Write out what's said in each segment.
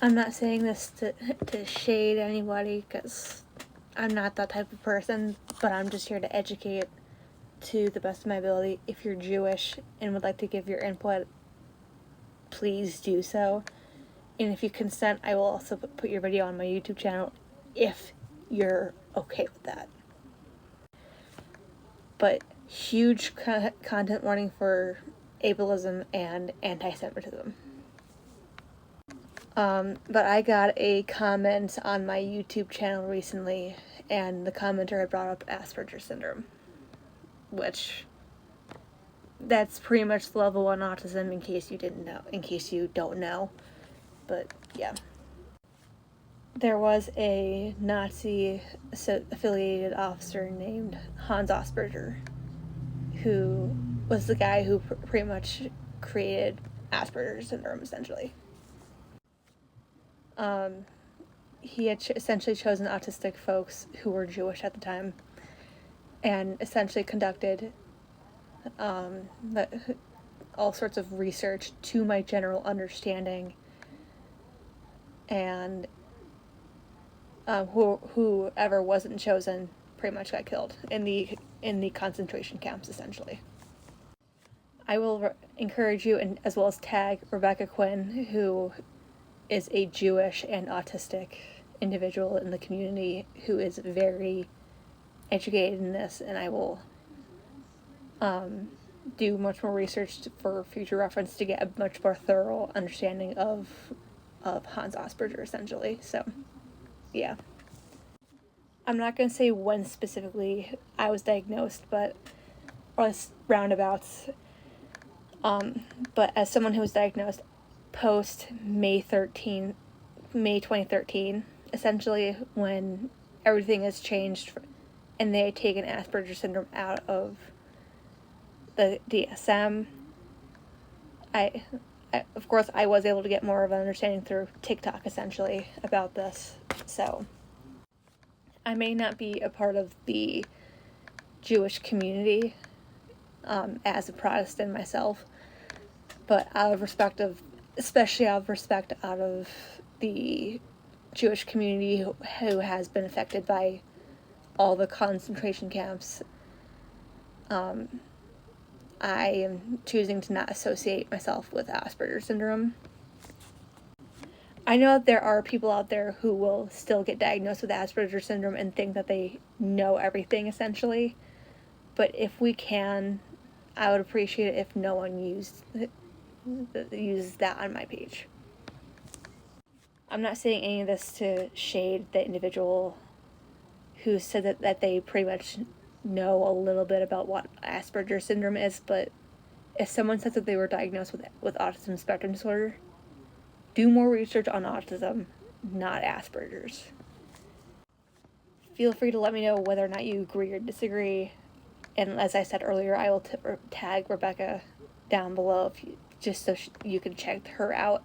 I'm not saying this to shade anybody, because I'm not that type of person, but I'm just here to educate to the best of my ability. If you're Jewish and would like to give your input, please do so. And if you consent, I will also put your video on my YouTube channel if you're okay with that. But huge content warning for ableism and anti-Semitism. But I got a comment on my YouTube channel recently, and the commenter had brought up Asperger's syndrome, which that's pretty much level 1 autism, in case you don't know. But yeah. There was a Nazi affiliated officer named Hans Asperger, who was the guy who pretty much created Asperger's syndrome, essentially. He had essentially chosen autistic folks who were Jewish at the time, and essentially conducted all sorts of research to my general understanding, and whoever wasn't chosen pretty much got killed in the concentration camps, essentially. I will encourage you, and as well as tag Rebecca Quinn, who is a Jewish and autistic individual in the community who is very educated in this, and I will do much more research for future reference to get a much more thorough understanding of Hans Asperger, essentially. So, yeah. I'm not going to say when specifically I was diagnosed, or roundabouts. But as someone who was diagnosed post May 2013, essentially when everything has changed and they had taken Asperger's syndrome out of the DSM, of course, I was able to get more of an understanding through TikTok, essentially, about this. So, I may not be a part of the Jewish community as a Protestant myself, but especially out of respect out of the Jewish community who has been affected by all the concentration camps, I am choosing to not associate myself with Asperger's syndrome. I know that there are people out there who will still get diagnosed with Asperger's syndrome and think that they know everything, essentially. But if we can, I would appreciate it if no one uses that on my page. I'm not saying any of this to shade the individual who said that they pretty much know a little bit about what Asperger's syndrome is, but if someone says that they were diagnosed with autism spectrum disorder, do more research on autism, not Asperger's. Feel free to let me know whether or not you agree or disagree, and as I said earlier, I will tag Rebecca down below just so you can check her out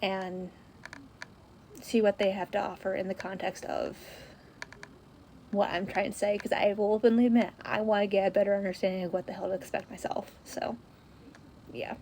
and see what they have to offer in the context of what I'm trying to say, because I will openly admit I want to get a better understanding of what the hell to expect myself. So, yeah.